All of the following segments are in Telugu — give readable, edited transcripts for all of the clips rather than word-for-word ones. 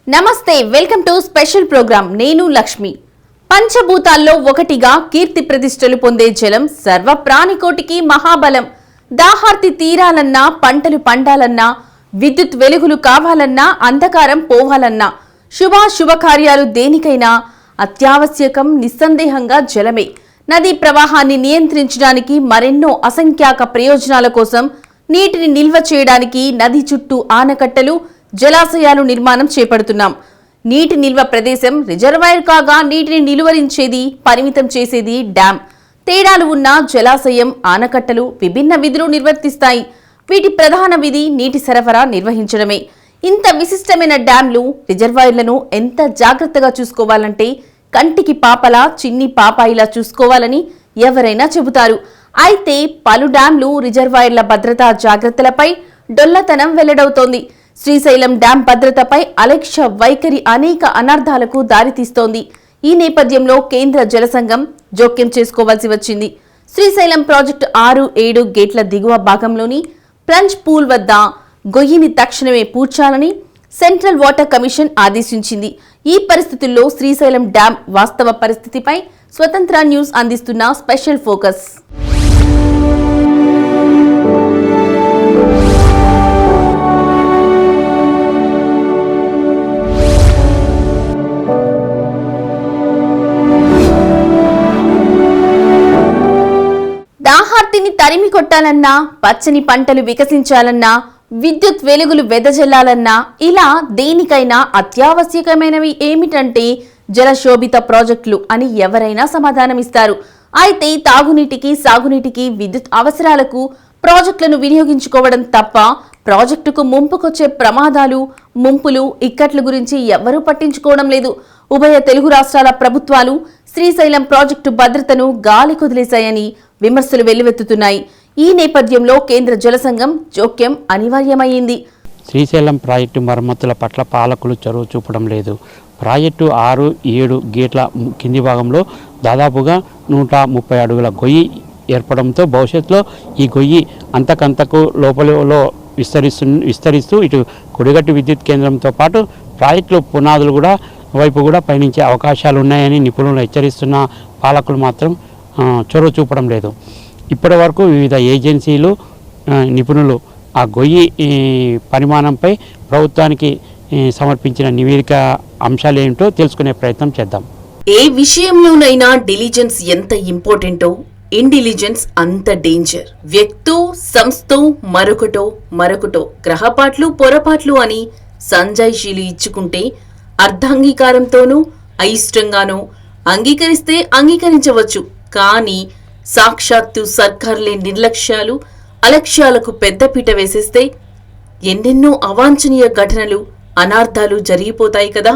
నమస్తే, వెల్కమ్ టు స్పెషల్ ప్రోగ్రామ్. నేను లక్ష్మి. పంచభూతాల్లో ఒకటిగా కీర్తి ప్రతిష్టలు పొందే జలం సర్వ ప్రాణికోటికి మహాబలం. దాహార్తి తీరాలన్నా, పంటలు పండాలన్నా, విద్యుత్ వెలుగులు కావాలన్నా, అంధకారం పోవాలన్నా, శుభకార్యాలు దేనికైనా అత్యావశ్యకం నిస్సందేహంగా జలమే. నదీ ప్రవాహాన్ని నియంత్రించడానికి, మరెన్నో అసంఖ్యాక ప్రయోజనాల కోసం నీటిని నిల్వ చేయడానికి నది చుట్టూ ఆనకట్టలు, జలాశయాలు నిర్మాణం చేపడుతున్నాం. నీటి నిల్వ ప్రదేశం రిజర్వాయర్ కాగా నీటిని నిలువరించేది, పరిమితం చేసేది డ్యాం. తేడాలు ఉన్న జలాశయం, ఆనకట్టలు విభిన్న విధులు నిర్వర్తిస్తాయి. వీటి ప్రధాన విధి నీటి సరఫరా నిర్వహించడమే. ఇంత విశిష్టమైన డ్యాంలు, రిజర్వాయర్లను ఎంత జాగ్రత్తగా చూసుకోవాలంటే కంటికి పాపలా, చిన్ని పాపాయిలా చూసుకోవాలని ఎవరైనా చెబుతారు. అయితే పలు డ్యాంలు, రిజర్వాయర్ల భద్రతా జాగ్రత్తలపై డొల్లతనం వెల్లడవుతోంది. శ్రీశైలం డ్యాం భద్రతపై అలక్ష్య వైఖరి అనేక అనర్థాలకు దారితీస్తోంది. ఈ నేపథ్యంలో కేంద్ర జల సంఘం జోక్యం చేసుకోవాల్సి వచ్చింది. శ్రీశైలం ప్రాజెక్టు 6-7 గేట్ల దిగువ భాగంలోని ప్లంజ్ పూల్ వద్ద గొయ్యిని తక్షణమే పూడ్చాలని సెంట్రల్ వాటర్ కమిషన్ ఆదేశించింది. ఈ పరిస్థితుల్లో శ్రీశైలం డ్యాం వాస్తవ పరిస్థితిపై స్వతంత్ర న్యూస్ అందిస్తున్న స్పెషల్ ఫోకస్. దాహార్తిని తరిమి కొట్టాలన్నా, పచ్చని పంటలు వికసించాలన్నా, విద్యుత్ వెలుగులు వెదజల్లాలన్నా, ఇలా దేనికైనా అత్యావశ్యకమైనవి ఏమిటంటే జలశోభిత ప్రాజెక్టులు అని ఎవరైనా సమాధానమిస్తారు. అయితే తాగునీటికి, సాగునీటికి, విద్యుత్ అవసరాలకు ప్రాజెక్టులను వినియోగించుకోవడం తప్ప ప్రాజెక్టుకు ముంపుకొచ్చే ప్రమాదాలు, ముంపులు, ఇక్కట్ల గురించి ఎవ్వరూ పట్టించుకోవడం లేదు. ఉభయ తెలుగు రాష్ట్రాల ప్రభుత్వాలు శ్రీశైలం ప్రాజెక్టు భద్రతను గాలి కుదిలేశాయని విమర్శలు వెల్లువెత్తుతున్నాయి. ఈ నేపథ్యంలో కేంద్ర జల సంఘం జోక్యం అనివార్యమైంది. శ్రీశైలం ప్రాజెక్టు మరమ్మతుల పట్ల పాలకులు చొరవ చూపడం లేదు. ప్రాజెక్టు 6-7 గేట్ల కింది భాగంలో దాదాపుగా 130 అడుగుల గొయ్యి ఏర్పడంతో భవిష్యత్తులో ఈ గొయ్యి అంతకంతకు లోపలలో విస్తరిస్తూ ఇటు కొడిగట్టు విద్యుత్ కేంద్రంతో పాటు ప్రాజెక్టులో పునాదులు వైపు కూడా పయనించే అవకాశాలు ఉన్నాయని నిపుణులు హెచ్చరిస్తున్న పాలకులు మాత్రం చొరవ చూపడం లేదు. ఇప్పటి వరకు వివిధ ఏజెన్సీలు, నిపుణులు ఆ గొయ్యి పరిమాణంపై ప్రభుత్వానికి సమర్పించిన నివేదిక అంశాలు ఏమిటో తెలుసుకునే ప్రయత్నం చేద్దాం. ఏ విషయంలోనైనా డిలిజెన్స్ ఎంత ఇంపార్టెంటో, ఇండిలిజెన్స్ అంత డేంజర్. వ్యక్తో, సంస్థో, మరొకటో గ్రహపాట్లు, పొరపాట్లు అని సంజాయిషీలు ఇచ్చుకుంటే అర్ధాంగీకారంతోనూ, అయిష్టంగానో అంగీకరిస్తే అంగీకరించవచ్చు. కానీ సాక్షాత్తు సర్కార్లే నిర్లక్ష్యాలు, అలక్ష్యాలకు పెద్దపీట వేసేస్తే ఎన్నెన్నో అవాంఛనీయ ఘటనలు, అనార్థాలు జరిగిపోతాయి కదా.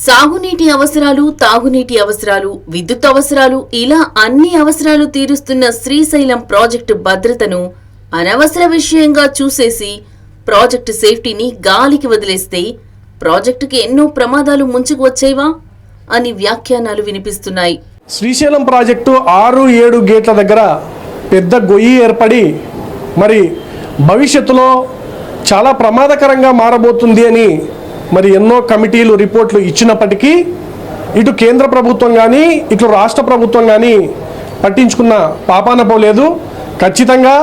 సాగునీటి అవసరాలు, తాగునీటి అవసరాలు, విద్యుత్ అవసరాలు, ఇలా అన్ని అవసరాలు తీరుస్తున్న శ్రీశైలం ప్రాజెక్టు భద్రతను అనవసర విషయంగా చూసేసి ప్రాజెక్టు సేఫ్టీని గాలికి వదిలేస్తే ప్రాజెక్టుకి ఎన్నో ప్రమాదాలు ముంచుకు వచ్చేవా అని వ్యాఖ్యానాలు వినిపిస్తున్నాయి. శ్రీశైలం ప్రాజెక్టు 6-7 గేట్ల దగ్గర పెద్ద గొయ్యి ఏర్పడి మరి భవిష్యత్తులో చాలా ప్రమాదకరంగా మారబోతుంది అని మరి ఎన్నో కమిటీలు, రిపోర్ట్లు ఇచ్చినప్పటికీ ఇటు కేంద్ర ప్రభుత్వం కానీ, ఇటు రాష్ట్ర ప్రభుత్వం కానీ పట్టించుకున్న పాపాన పోలేదు. ఖచ్చితంగా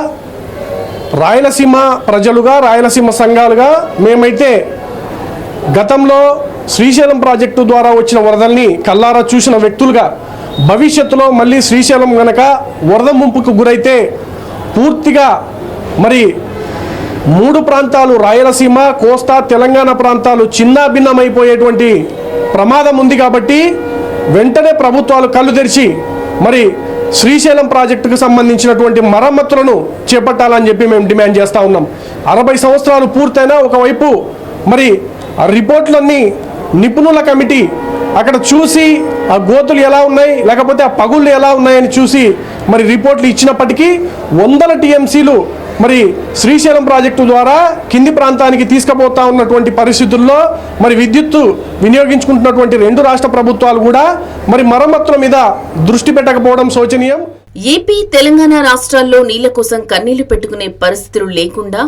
రాయలసీమ ప్రజలుగా, రాయలసీమ సంఘాలుగా మేమైతే గతంలో శ్రీశైలం ప్రాజెక్టు ద్వారా వచ్చిన వరదల్ని కల్లారా చూసిన వ్యక్తులుగా భవిష్యత్తులో మళ్ళీ శ్రీశైలం గనక వరద ముంపుకు గురైతే పూర్తిగా మరి 3 ప్రాంతాలు, రాయలసీమ, కోస్తా, తెలంగాణ ప్రాంతాలు చిన్నాభిన్నమైపోయేటువంటి ప్రమాదం ఉంది. కాబట్టి వెంటనే ప్రభుత్వాలు కళ్ళు తెరిచి మరి శ్రీశైలం ప్రాజెక్టుకు సంబంధించినటువంటి మరమ్మతులను చేపట్టాలని చెప్పి మేము డిమాండ్ చేస్తూ ఉన్నాం. 60 సంవత్సరాలు పూర్తయినా ఒకవైపు మరి ఆ రిపోర్ట్లన్నీ నిపుణుల కమిటీ అక్కడ చూసి ఆ గోతులు ఎలా ఉన్నాయి, లేకపోతే ఆ పగుళ్ళు ఎలా ఉన్నాయని చూసి మరి రిపోర్ట్లు ఇచ్చినప్పటికీ 100 టీఎంసీలు మరి శ్రీశైలం ప్రాజెక్టు ద్వారా కింది ప్రాంతానికి తీసుకుపోతా ఉన్నటువంటి పరిస్థితుల్లో మరి విద్యుత్తు వినియోగించుకుంటున్నటువంటి 2 రాష్ట్ర ప్రభుత్వాలు కూడా మరి మరమ్మతుల మీద దృష్టి పెట్టకపోవడం శోచనీయం. ఏపీ, తెలంగాణ రాష్ట్రాల్లో నీళ్ల కోసం కన్నీళ్లు పెట్టుకునే పరిస్థితులు లేకుండా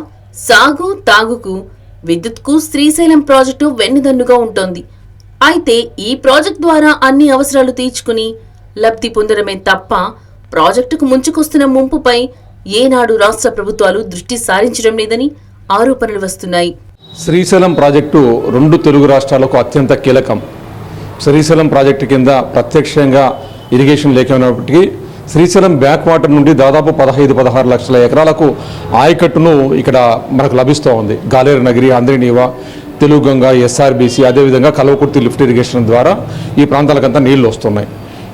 సాగు, తాగుకు విద్యుత్కు శ్రీశైలం ప్రాజెక్టు వెన్నుదన్నుగా ఉంటోంది. అయితే ఈ ప్రాజెక్టు ద్వారా అన్ని అవసరాలు తీర్చుకుని లబ్ధి పొందడమే తప్ప ప్రాజెక్టుకు ముంచుకొస్తున్న ముంపుపై ఏనాడు రాష్ట్ర ప్రభుత్వాలు దృష్టి సారించడం లేదని ఆరోపణలు వస్తున్నాయి. శ్రీశైలం ప్రాజెక్టు 2 తెలుగు రాష్ట్రాలకు అత్యంత కీలకం. శ్రీశైలం ప్రాజెక్టు కింద ప్రత్యక్షంగా ఇరిగేషన్ లేకపోయినప్పటికీ శ్రీశైలం బ్యాక్ వాటర్ నుండి దాదాపు 15-16 లక్షల ఎకరాలకు ఆయకట్టును ఇక్కడ మనకు లభిస్తూ ఉంది. గాలేరు నగిరి, అంద్రినీవా, తెలుగు గంగ, ఎస్ఆర్బీసీ, అదేవిధంగా కల్వకుర్తి లిఫ్ట్ ఇరిగేషన్ ద్వారా ఈ ప్రాంతాలకంతా నీళ్లు వస్తున్నాయి.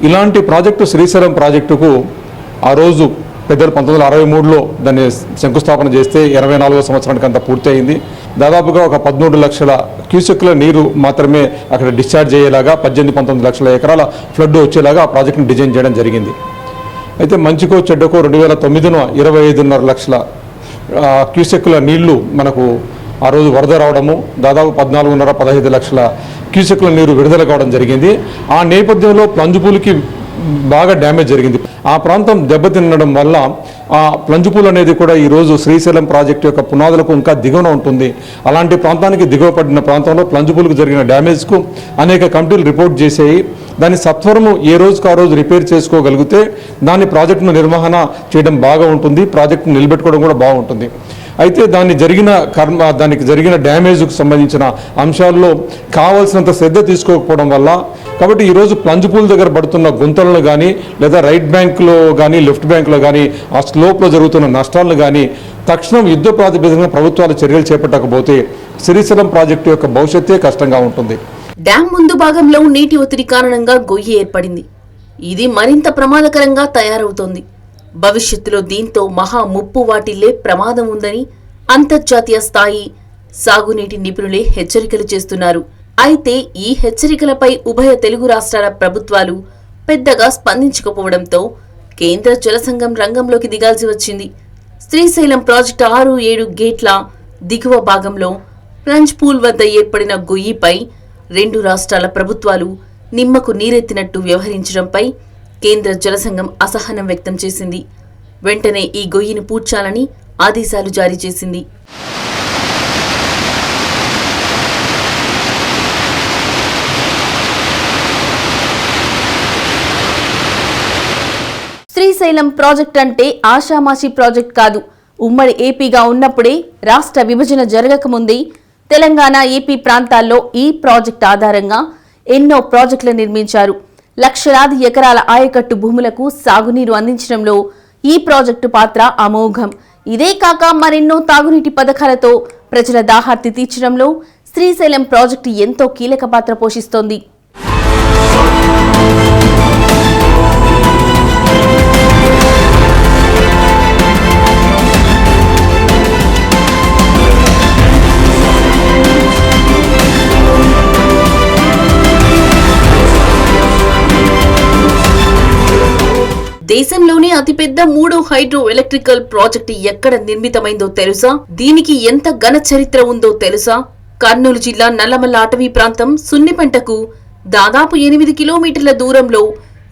ఇలాంటి ప్రాజెక్టు శ్రీశైలం ప్రాజెక్టుకు ఆ రోజు పెద్దలు 1963లో దాన్ని శంకుస్థాపన చేస్తే 24వ సంవత్సరానికి అంతా పూర్తయింది. దాదాపుగా ఒక 13 లక్షల క్యూసెక్ల నీరు మాత్రమే అక్కడ డిశ్చార్జ్ అయ్యేలాగా 18-19 లక్షల ఎకరాల ఫ్లడ్ వచ్చేలాగా ఆ ప్రాజెక్టును డిజైన్ చేయడం జరిగింది. అయితే మంచికో చెడ్డకో 2009న 25.5 లక్షల క్యూసెక్ల నీళ్లు మనకు ఆ రోజు వరద రావడము, దాదాపు 14.5-15 లక్షల క్యూసెక్ల నీరు విడుదల కావడం జరిగింది. ఆ నేపథ్యంలో ప్లంజుపూల్కి బాగా డ్యామేజ్ జరిగింది. ఆ ప్రాంతం దెబ్బతినడం వల్ల ఆ ప్లంజుపూల్ అనేది కూడా ఈరోజు శ్రీశైలం ప్రాజెక్టు యొక్క పునాదులకు ఇంకా దిగువన ఉంటుంది. అలాంటి ప్రాంతానికి దిగువ పడిన ప్రాంతంలో ప్లంజుపూల్కు జరిగిన డ్యామేజ్కు అనేక కమిటీలు రిపోర్ట్ చేసేవి. దాన్ని సత్వరము ఏ రోజుకు ఆ రోజు రిపేర్ చేసుకోగలిగితే దాని ప్రాజెక్టును నిర్వహణ చేయడం బాగా ఉంటుంది, ప్రాజెక్టును నిలబెట్టుకోవడం కూడా బాగుంటుంది. అయితే దానికి జరిగిన డ్యామేజ్కు సంబంధించిన అంశాల్లో కావాల్సినంత శ్రద్ధ తీసుకోకపోవడం వల్ల, కాబట్టి ఈరోజు ప్లంజుపూల్ దగ్గర పడుతున్న గుంతలను కానీ, లేదా రైట్ బ్యాంక్లో కానీ, లెఫ్ట్ బ్యాంక్లో కానీ ఆ స్లోప్లో జరుగుతున్న నష్టాలను కానీ తక్షణం యుద్ధ ప్రాతిపదికన ప్రభుత్వాలు చర్యలు చేపట్టకపోతే శ్రీశైలం ప్రాజెక్టు యొక్క భవిష్యత్తే కష్టంగా ఉంటుంది. డ్యాం ముందు భాగంలో నీటి ఒత్తిడి కారణంగా గొయ్యి ఏర్పడింది. ఇది మరింత ప్రమాదకరంగా తయారవుతోంది. భవిష్యత్తులో దీంతో మహా ముప్పు వాటిల్లే ప్రమాదం ఉందని అంతర్జాతీయ స్థాయి సాగునీటి నిపుణులే హెచ్చరికలు చేస్తున్నారు. అయితే ఈ హెచ్చరికలపై ఉభయ తెలుగు రాష్ట్రాల ప్రభుత్వాలు పెద్దగా స్పందించకపోవడంతో కేంద్ర జలసంఘం రంగంలోకి దిగాల్సి వచ్చింది. శ్రీశైలం ప్రాజెక్టు 6-7 గేట్ల దిగువ భాగంలో ప్లంజ్పూల్ వద్ద ఏర్పడిన గొయ్యిపై 2 రాష్ట్రాల ప్రభుత్వాలు నిమ్మకు నీరెత్తినట్టు వ్యవహరించడంపై కేంద్ర జలసంఘం అసహనం వ్యక్తం చేసింది. వెంటనే ఈ గొయ్యిని పూడ్చాలని ఆదేశాలు జారీ చేసింది. శ్రీశైలం ప్రాజెక్ట్ అంటే ఆషామాషి ప్రాజెక్ట్ కాదు. ఉమ్మడి ఏపీగా ఉన్నప్పుడే రాష్ట్ర విభజన జరగకముందే తెలంగాణ, ఏపీ ప్రాంతాల్లో ఈ ప్రాజెక్ట్ ఆధారంగా ఎన్నో ప్రాజెక్టులు నిర్మించారు. లక్షలాది ఎకరాల ఆయకట్టు భూములకు సాగునీరు అందించడంలో ఈ ప్రాజెక్టు పాత్ర అమోఘం. ఇదే కాక మరెన్నో తాగునీటి పథకాలతో ప్రజల దాహార్తి తీర్చడంలో శ్రీశైలం ప్రాజెక్టు ఎంతో కీలక పాత్ర పోషిస్తోంది. దేశంలోనే అతిపెద్ద 3వ హైడ్రో ఎలక్ట్రికల్ ప్రాజెక్టు ఎక్కడ నిర్మితమైందో తెలుసా? దీనికి ఎంత ఘన చరిత్ర ఉందో తెలుసా? కర్నూలు జిల్లా నల్లమల్ల అటవీ ప్రాంతం సున్నిపెంటకు దాదాపు 8 కిలోమీటర్ల దూరంలో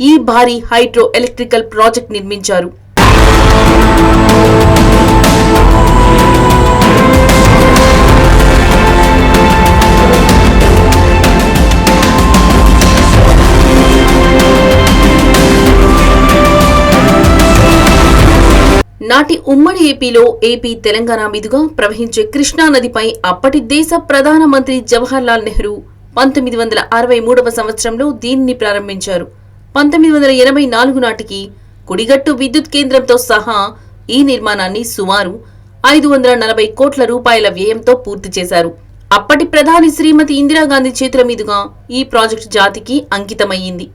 ఈ భారీ హైడ్రో ఎలక్ట్రికల్ ప్రాజెక్ట్ నిర్మించారు. నాటి ఉమ్మడి ఏపీలో ఏపీ తెలంగాణ మీదుగా ప్రవహించే కృష్ణా నదిపై అప్పటి దేశ ప్రధానమంత్రి జవహర్ లాల్ నెహ్రూ 1963వ సంవత్సరంలో దీనిని ప్రారంభించారు. 1984 నాటికి కుడిగట్టు విద్యుత్ కేంద్రంతో సహా ఈ నిర్మాణాన్ని సుమారు 540 కోట్ల రూపాయల వ్యయంతో పూర్తి చేశారు. అప్పటి ప్రధాని శ్రీమతి ఇందిరాగాంధీ చేతుల మీదుగా ఈ ప్రాజెక్టు జాతికి అంకితమయ్యింది.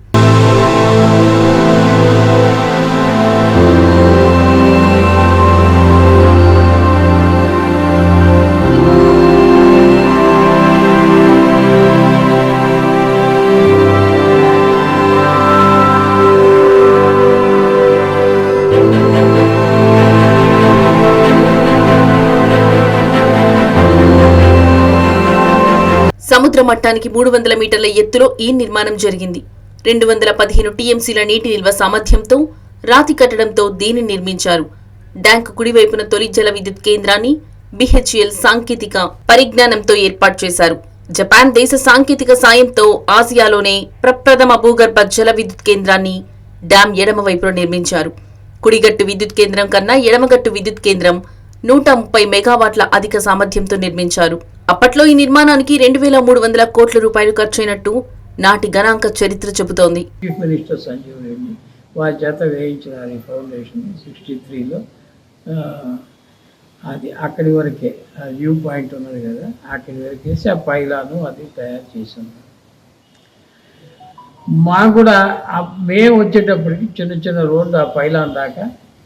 సముద్ర మట్టానికి 300 మీటర్ల ఎత్తులో ఈ నిర్మాణం జరిగింది. 215 టీఎంసీల నీటి నిల్వ సామర్థ్యంతో రాతి కట్టడంతో దీనిని నిర్మించారు. ట్యాంకు కుడివైపున తొలి జల విద్యుత్ కేంద్రాన్ని, BHEL సాంకేతిక పరిజ్ఞానంతో ఏర్పాటు చేశారు. జపాన్ దేశ సాంకేతిక సాయంతో ఆసియాలోనే ప్రప్రథమ భూగర్భ జల విద్యుత్ కేంద్రాన్ని డ్యాం ఎడమ వైపులో నిర్మించారు. కుడిగట్టు విద్యుత్ కేంద్రం కన్నా ఎడమగట్టు విద్యుత్ కేంద్రం 130 మెగావాట్ల అధిక సామర్థ్యంతో నిర్మించారు. అప్పట్లో ఈ నిర్మాణానికి 2,300 కోట్ల రూపాయలు ఖర్చయినట్టు నాటి గణాంక చరిత్ర చెబుతోంది. చీఫ్ మినిస్టర్ సంజీవ్ రెడ్డి వారి చేత వేయించినారు ఈ ఫౌండేషన్ 63లో. అది అక్కడి వరకే వ్యూ పాయింట్ ఉన్నది కదా, అక్కడి వరకేసి ఆ పైలాను అది తయారు చేసాము. మాకు కూడా మేము వచ్చేటప్పటికి చిన్న చిన్న రోడ్డు ఆ పైలాన్ దాకా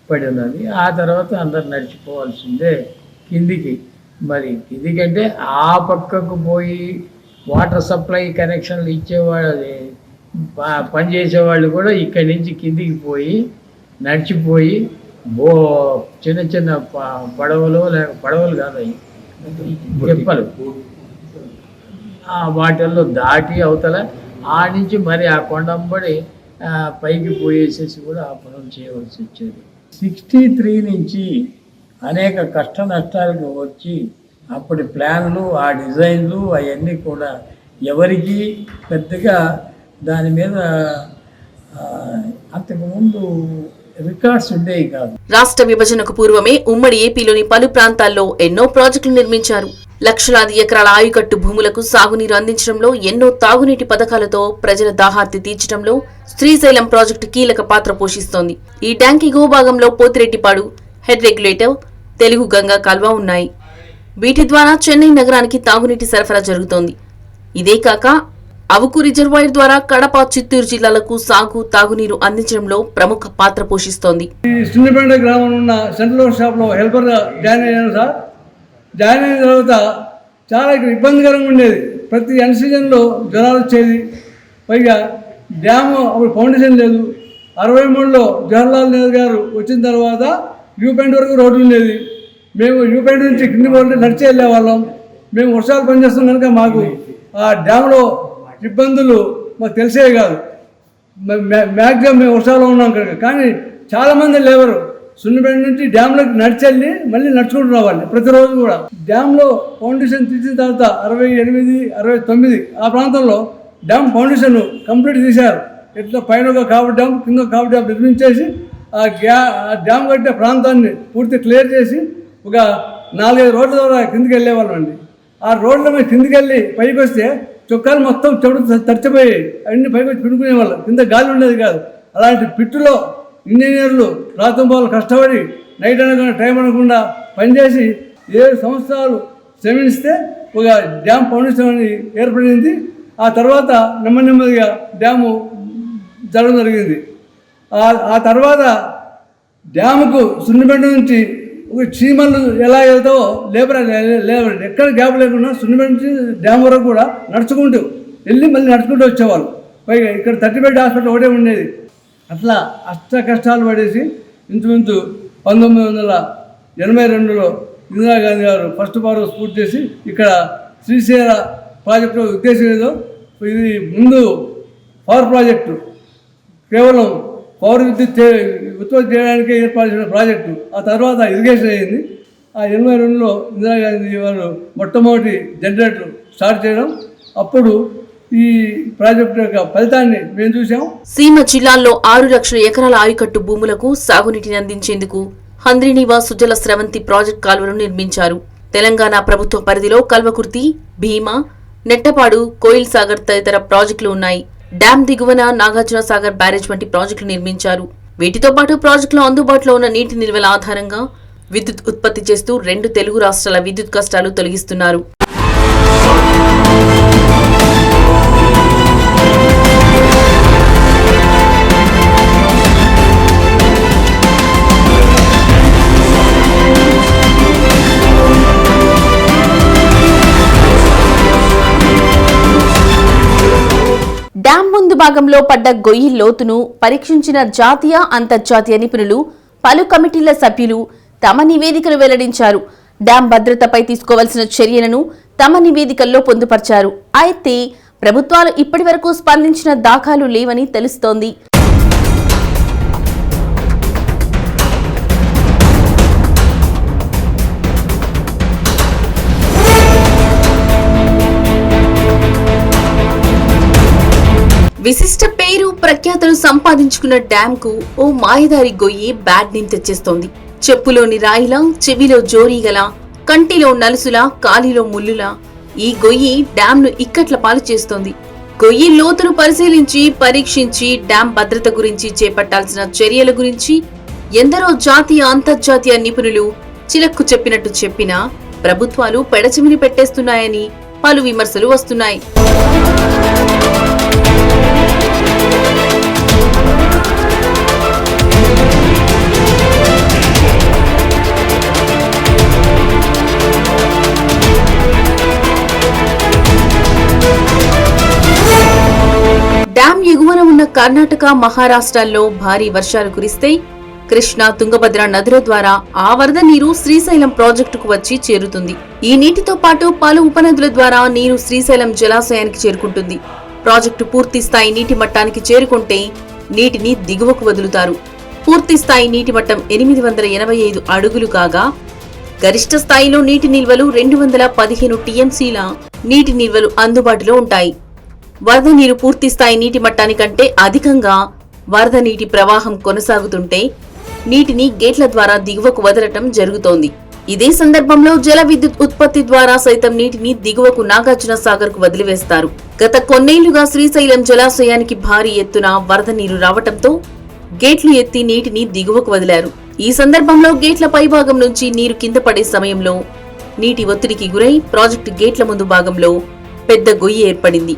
పడి ఉన్నది. ఆ తర్వాత అందరు నడిచిపోవాల్సిందే కిందికి. మరి కిందికంటే ఆ పక్కకు పోయి వాటర్ సప్లై కనెక్షన్లు ఇచ్చేవాళ్ళు పనిచేసేవాళ్ళు కూడా ఇక్కడి నుంచి కిందికి పోయి నడిచిపోయి చిన్న చిన్న పడవలు కాదు చెప్పలు వాటిల్లో దాటి అవతల ఆ నుంచి మరి ఆ కొండంబడి పైకి పోయేసేసి కూడా ఆ పనులు చేయవలసి వచ్చేది. 63 నుంచి అనేక కష్ట నష్టాలకు వచ్చి అప్పటి ప్లాన్లు ఆ డిజైన్లు అవన్నీ కూడా ఎవరికి పెద్దగా దాని మీద అంతకుముందు రికార్డ్స్ ఉండేవి కాదు. రాష్ట్ర విభజనకు పూర్వమే ఉమ్మడి ఏపీలోని పలు ప్రాంతాల్లో ఎన్నో ప్రాజెక్టులు నిర్మించారు. లక్షలాది ఎకరాల ఆయుకట్టు భూములకు సాగునీరు అందించడంలో, ఎన్నో తాగునీటి పథకాలతో ప్రజల దాహార్తి తీర్చడంలో శ్రీశైలం ప్రాజెక్టు కీలక పాత్ర పోషిస్తోంది. ఈ డ్యాంకి భూభాగంలో పోతిరెడ్డిపాడు, హెడ్ రెగ్యులేటర్, తెలుగు గంగా కాల్వ ఉన్నాయి. వీటి ద్వారా చెన్నై నగరానికి తాగునీటి సరఫరా జరుగుతోంది. ఇదే కాక అవుకు రిజర్వాయర్ ద్వారా కడప, చిత్తూరు జిల్లాలకు తాగునీరు అందించడంలో ప్రముఖ పాత్ర పోషిస్తోంది. సున్నిపేట గ్రామంలో ఉన్న సెంట్రల్ షాప్లో హెల్పర్గా జాయిన్ అయ్యాను సార్. జాయిన్ అయిన తర్వాత చాలా ఇబ్బందికరంగా ఉండేది. ప్రతి అన్సీజన్లో జ్వరాలు వచ్చేది. పైగా డ్యాము అప్పుడు ఫౌండేషన్ లేదు. 63లో జవహర్లాల్ నెహ్రూ గారు వచ్చిన తర్వాత వ్యూ పాయింట్ వరకు రోడ్డు ఉండేది. మేము వ్యూ పాయింట్ నుంచి కింది పోతే నడిచి వెళ్ళేవాళ్ళం. మేము వర్షాలు పనిచేస్తాం కనుక మాకు ఆ డ్యామ్లో ఇబ్బందులు మాకు తెలిసేవి కాదు. మ్యాక్సిమం మేము వర్షాలు ఉన్నాం కనుక. కానీ చాలామంది లేబరు సున్నిపేట నుంచి డ్యామ్లోకి నడిచెళ్ళి మళ్ళీ నడుచుకుంటూ రావాలి ప్రతిరోజు కూడా. డ్యామ్లో ఫౌండేషన్ తీసిన తర్వాత 68, 69 ఆ ప్రాంతంలో డ్యామ్ ఫౌండేషన్ కంప్లీట్ తీశారు. ఇట్లా పైన ఒక కావడి డ్యామ్, కింద ఒక కావడి డ్యామ్ నిర్మించేసి ఆ డ్యామ్ కట్టే ప్రాంతాన్ని పూర్తి క్లియర్ చేసి ఒక 4-5 రోడ్ల ద్వారా కిందికి వెళ్ళేవాళ్ళం అండి. ఆ రోడ్ల మీద కిందికి వెళ్ళి పైకి వస్తే చొక్కాలు మొత్తం చెడు తడిచిపోయి అన్ని పైకి వచ్చి పిండుకునేవాళ్ళం. కింద గాలి ఉండేది కాదు. అలాంటి పిట్టులో ఇంజనీర్లు రాత్రింబాలు కష్టపడి నైట్ అనకుండా టైం అనకుండా పనిచేసి 7 సంవత్సరాలు శ్రమిస్తే ఒక డ్యామ్ ఫౌండేషన్ అని ఏర్పడింది. ఆ తర్వాత నెమ్మదిగా డ్యాము జరగడం జరిగింది. ఆ తర్వాత డ్యాముకు సున్నిపేట నుంచి ఒక చీమలు ఎలా వెళ్తావో లేబర్ ఎక్కడ గ్యాప్ లేకుండా సున్నిపేట నుంచి డ్యామ్ వరకు కూడా నడుచుకుంటూ వెళ్ళి మళ్ళీ నడుచుకుంటూ వచ్చేవాళ్ళు. పైగా ఇక్కడ 30 బెడ్ హాస్పిటల్ ఒకటే ఉండేది. అట్లా అష్ట కష్టాలు పడేసి ఇంచుమించు 1982లో ఇందిరాగాంధీ గారు ఫస్ట్ పవర్ హౌస్ పూర్తి చేసి ఇక్కడ శ్రీశైల ప్రాజెక్టు ఉద్దేశం ఏదో ఇది ముందు పవర్ ప్రాజెక్టు కేవలం పవర్ విద్యుత్ ఉత్పత్తి చేయడానికే ఏర్పాటు చేసిన ప్రాజెక్టు. ఆ తర్వాత ఇరిగేషన్ అయింది. ఆ 82లో ఇందిరాగాంధీ వారు మొట్టమొదటి జనరేటర్ స్టార్ట్ చేయడం. అప్పుడు ఈ ప్రాజెక్టు యొక్క ఫలితాన్ని మేము చూసాం. సీమ జిల్లాల్లో 6 లక్షల ఎకరాల ఆయుకట్టు భూములకు సాగునీటిని అందించేందుకు హంద్రీనివా సుజల స్రవంతి ప్రాజెక్టు కాలువను నిర్మించారు. తెలంగాణ ప్రభుత్వ పరిధిలో కల్వకుర్తి, భీమా, నెట్టపాడు, కోయిల్ సాగర్ తదితర ప్రాజెక్టులు ఉన్నాయి. డ్యామ్ దిగువన నాగార్జున సాగర్ బ్యారేజ్ వంటి ప్రాజెక్టులు నిర్మించారు. వీటితో పాటు ప్రాజెక్టులో అందుబాటులో ఉన్న నీటి నిల్వల ఆధారంగా విద్యుత్ ఉత్పత్తి చేస్తూ 2 తెలుగు రాష్ట్రాల విద్యుత్ కష్టాలు తొలగిస్తున్నారు. డ్యాం ముందు భాగంలో పడ్డ గొయ్యి లోతును పరీక్షించిన జాతీయ, అంతర్జాతీయ నిపుణులు, పలు కమిటీల సభ్యులు తమ నివేదికలు వెల్లడించారు. డ్యాం భద్రతపై తీసుకోవాల్సిన చర్యలను తమ నివేదికల్లో పొందుపర్చారు. అయితే ప్రభుత్వాలు ఇప్పటివరకు స్పందించిన దాఖలు లేవని తెలుస్తోంది. విశిష్ట పేరు ప్రఖ్యాతులు సంపాదించుకున్న డ్యామ్ కు ఓ మాయదారి గొయ్యి బ్యాడ్ నేమ్ తెచ్చేస్తోంది. చెప్పులోని రాయిలా, చెవిలో జోరీగలా, కంటిలో నలుసులా, కాలిలో ముల్లులా ఈ గొయ్యి డ్యామ్ ను ఇక్కట్ల పాలు చేస్తోంది. గొయ్యి లోతును పరిశీలించి పరీక్షించి డ్యామ్ భద్రత గురించి చేపట్టాల్సిన చర్యల గురించి ఎందరో జాతీయ అంతర్జాతీయ నిపుణులు చిలక్కు చెప్పినట్టు చెప్పినా ప్రభుత్వాలు పెడచెమిని పెట్టేస్తున్నాయని పలు విమర్శలు వస్తున్నాయి. డ్యామ్ ఎగువన ఉన్న కర్ణాటక, మహారాష్ట్రాల్లో భారీ వర్షాలు కురిస్తే కృష్ణా, తుంగభద్ర నదుల ద్వారా ఆ వరద నీరు శ్రీశైలం ప్రాజెక్టుకు వచ్చి చేరుతుంది. ఈ నీటితో పాటు పలు ఉపనదుల ద్వారా నీరు శ్రీశైలం జలాశయానికి చేరుకుంటుంది. ప్రాజెక్టు పూర్తి స్థాయి నీటి మట్టానికి చేరుకుంటే నీటిని దిగువకు వదులుతారు. పూర్తి స్థాయి నీటి మట్టం 885 అడుగులు కాగా గరిష్ట స్థాయిలో నీటి నిల్వలు 215 టీఎంసీల నీటి నిల్వలు అందుబాటులో ఉంటాయి. వరద నీరు పూర్తి స్థాయి నీటి మట్టానికంటే అధికంగా వరద నీటి ప్రవాహం కొనసాగుతుంటే నీటిని గేట్ల ద్వారా దిగువకు వదలటం జరుగుతోంది. ఇదే సందర్భంలో జల విద్యుత్ ఉత్పత్తి ద్వారా సైతం నీటిని దిగువకు నాగార్జున సాగర్ కు వదిలివేస్తారు. గత కొన్నేళ్లుగా శ్రీశైలం జలాశయానికి భారీ ఎత్తున వరద నీరు రావటంతో గేట్లు ఎత్తి నీటిని దిగువకు వదిలారు. ఈ సందర్భంలో గేట్ల పైభాగం నుంచి నీరు కింద పడే సమయంలో నీటి ఒత్తిడికి గురై ప్రాజెక్టు గేట్ల ముందు భాగంలో పెద్ద గొయ్యి ఏర్పడింది.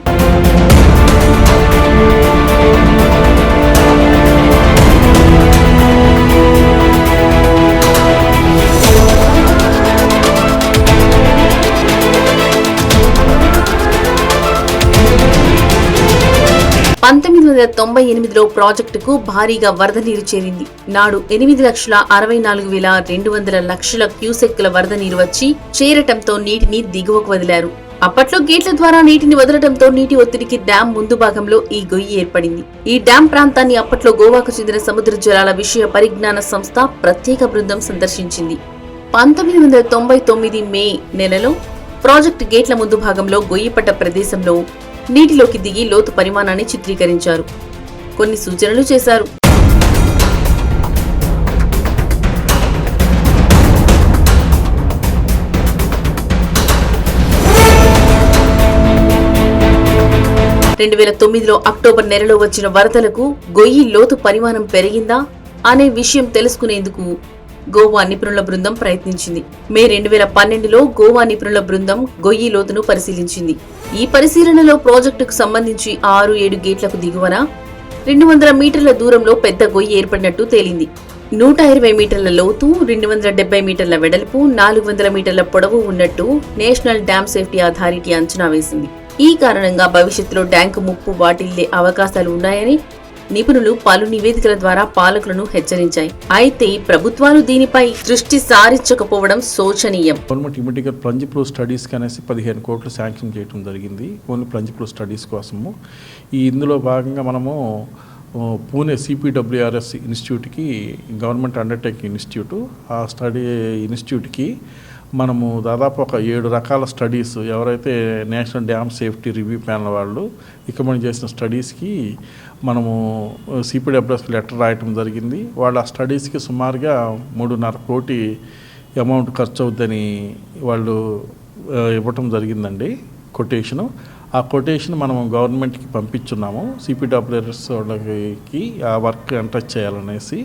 లో ప్రాజెక్టుకు భారీగా వరద నీరు చేరింది. నాడు 8,64,200 క్యూసెక్కుల వరద నీరు వచ్చి చేరటంతో నీటిని దిగువకు వదిలారు. అప్పట్లో గేట్ల ద్వారా నీటిని వదలటంతో నీటి ఒత్తిడికి డ్యాం ముందు భాగంలో ఈ గొయ్యి ఏర్పడింది. ఈ డ్యాం ప్రాంతాన్ని అప్పట్లో గోవాకు చెందిన సముద్ర జలాల విషయ పరిజ్ఞాన సంస్థ ప్రత్యేక బృందం సందర్శించింది. 1999 మే నెలలో ప్రాజెక్టు గేట్ల ముందు భాగంలో గొయ్యి పడ్డ ప్రదేశంలో నీటిలోకి దిగి లోతు పరిమాణాన్ని చిత్రీకరించారు. కొన్ని సూచనలు చేశారు. అక్టోబర్ నెలలో వచ్చిన వరదలకు గొయ్యి లోతు పరిమాణం పెరిగిందా అనే విషయం తెలుసుకునేందుకు గోవా నిపుణుల బృందం ప్రయత్నించింది. మే 2012లో గోవా నిపుణుల బృందం గొయ్యి లోతును పరిశీలించింది. ఈ పరిశీలనలో ప్రాజెక్టుకు సంబంధించి 6-7 గేట్లకు దిగువన 200 మీటర్ల దూరంలో పెద్ద గొయ్యి ఏర్పడినట్టు తేలింది. 120 మీటర్ల లోతు, 270 మీటర్ల వెడల్పు, 400 మీటర్ల పొడవు ఉన్నట్టు నేషనల్ డ్యామ్ సేఫ్టీ అథారిటీ అంచనా వేసింది. ఈ కారణంగా భవిష్యత్తులో ట్యాంకు ముప్పు వాటిల్లే అవకాశాలు ఉన్నాయని నిపుణులు పలు నివేదికల ద్వారా పాలకులను హెచ్చరించాయి. అయితే ప్రభుత్వాలు దీనిపై దృష్టి సారించకపోవడం శోచనీయం. గవర్నమెంట్ ఇమీడియట్గా ప్లంజ్ ప్రూఫ్ స్టడీస్కి అనేసి 15 కోట్లు శాంక్షన్ చేయడం జరిగింది. ఓన్లీ ప్లంజ్ ప్రూఫ్ స్టడీస్ కోసము. ఇందులో భాగంగా మనము పూణే CPWRS ఇన్స్టిట్యూట్కి, గవర్నమెంట్ అండర్టేకింగ్ ఇన్స్టిట్యూట్, ఆ స్టడీ ఇన్స్టిట్యూట్కి మనము దాదాపు ఒక 7 రకాల స్టడీస్, ఎవరైతే national dam safety review panel వాళ్ళు రికమెండ్ చేసిన స్టడీస్కి మనము CPWRSకి లెటర్ రాయటం జరిగింది. వాళ్ళు ఆ స్టడీస్కి సుమారుగా 3.5 కోటి అమౌంట్ ఖర్చు అవుద్దని వాళ్ళు ఇవ్వటం జరిగిందండి కొటేషను. ఆ కొటేషన్ మనం గవర్నమెంట్కి పంపించున్నాము. CPWRS వాళ్ళకి ఆ వర్క్ ఎంటర్ చేయాలనేసి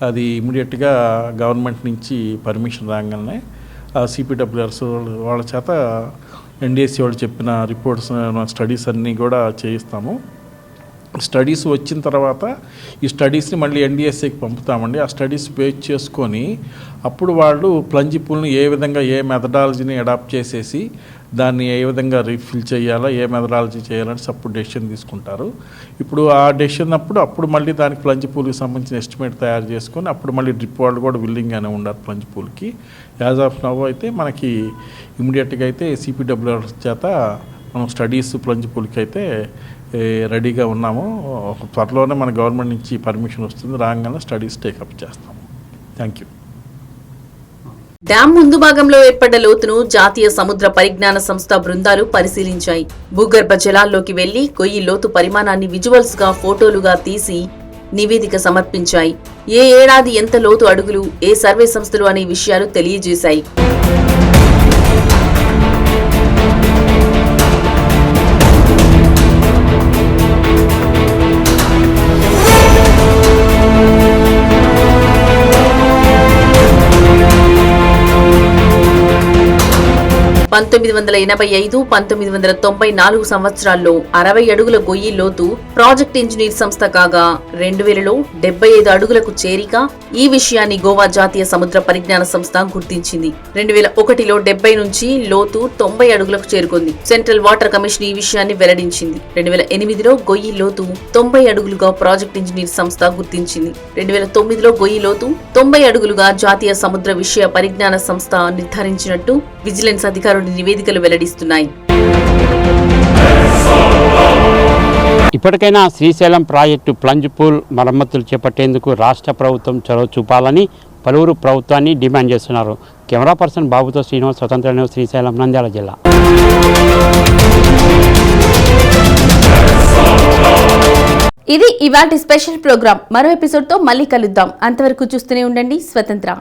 అది ఇమీడియట్గా గవర్నమెంట్ నుంచి పర్మిషన్ రాగానే CPWRS వాళ్ళ చేత NDSC వాళ్ళు చెప్పిన రిపోర్ట్స్, స్టడీస్ అన్నీ కూడా చేయిస్తాము. స్టడీస్ వచ్చిన తర్వాత ఈ స్టడీస్ని మళ్ళీ NDSCకి పంపుతామండి. ఆ స్టడీస్ బేస్ చేసుకొని అప్పుడు వాళ్ళు ప్లంజ్ పూల్ని ఏ విధంగా, ఏ మెథడాలజీని అడాప్ట్ చేసేసి దాన్ని ఏ విధంగా రీఫిల్ చేయాలా, ఏ మెథడాలజీ చేయాలని అప్పుడు డెసిషన్ తీసుకుంటారు. ఇప్పుడు ఆ డెసిషన్ అప్పుడు మళ్ళీ దానికి ప్లంజ్ పూల్కి సంబంధించిన ఎస్టిమేట్ తయారు చేసుకొని అప్పుడు మళ్ళీ డ్రిప్ వాళ్ళు కూడా విల్లింగ్గానే ఉండాలి ప్లంజ్ పూల్కి. యాజ్ ఆఫ్ నవ్ అయితే మనకి ఇమీడియట్గా అయితే CPWRS చేత మనం స్టడీస్ ప్లంజ్ పూల్కి అయితే రెడీగా ఉన్నాము. త్వరలోనే మన గవర్నమెంట్ నుంచి పర్మిషన్ వస్తుంది. రాగానే స్టడీస్ టేకప్ చేస్తాము. Thank you. డ్యాం ముందు భాగంలో ఏర్పడ్డ లోతును జాతీయ సముద్ర పరిజ్ఞాన సంస్థ బృందాలు పరిశీలించాయి. భూగర్భ జలాల్లోకి వెళ్లి గొయ్యి లోతు పరిమాణాన్ని విజువల్స్ గా ఫోటోలుగా తీసి నివేదిక సమర్పించాయి. ఏ ఏడాది ఎంత లోతు అడుగులు, ఏ సర్వే సంస్థలు అనే విషయాలు తెలియజేశాయి. పంతొమ్మిది 1994 సంవత్సరాల్లో 60 అడుగుల గొయ్యి లోతు ప్రాజెక్ట్ ఇంజనీర్ సంస్థ కాగా 2000లో 75 అడుగులకు చేరిక. ఈ విషయాన్ని గోవా జాతీయ సముద్ర పరిజ్ఞాన సంస్థ గుర్తించింది. 2001లో 70 నుంచి లోతు 90 అడుగులకు చేరుకుంది. సెంట్రల్ వాటర్ కమిషన్ ఈ విషయాన్ని వెల్లడించింది. 2008లో గొయ్యి లోతు 90 అడుగులుగా ప్రాజెక్ట్ ఇంజనీర్ సంస్థ గుర్తించింది. 2009లో గొయ్యి లోతు 90 అడుగులుగా జాతీయ సముద్ర విషయ పరిజ్ఞాన సంస్థ నిర్ధారించినట్టు విజిలెన్స్ అధికారులు నివేదికలు వెల్లడిస్తున్నాయి. ఇప్పటికైనా శ్రీశైలం ప్రాజెక్టు ప్లంజ్ పూల్ మరమ్మతులు చేపట్టేందుకు రాష్ట్ర ప్రభుత్వం చొరవ చూపాలని పలువురు ప్రభుత్వాన్ని డిమాండ్ చేస్తున్నారు. కెమెరా పర్సన్ బాబుతో శ్రీనివాస్, స్వతంత్ర న్యూస్, శ్రీశైలం, నంద్యాల జిల్లా. ఇది ఇవాల్టి స్పెషల్ ప్రోగ్రామ్. మరో ఎపిసోడ్తో మళ్ళీ కలుద్దాం. అంతవరకు చూస్తూనే ఉండండి స్వతంత్ర.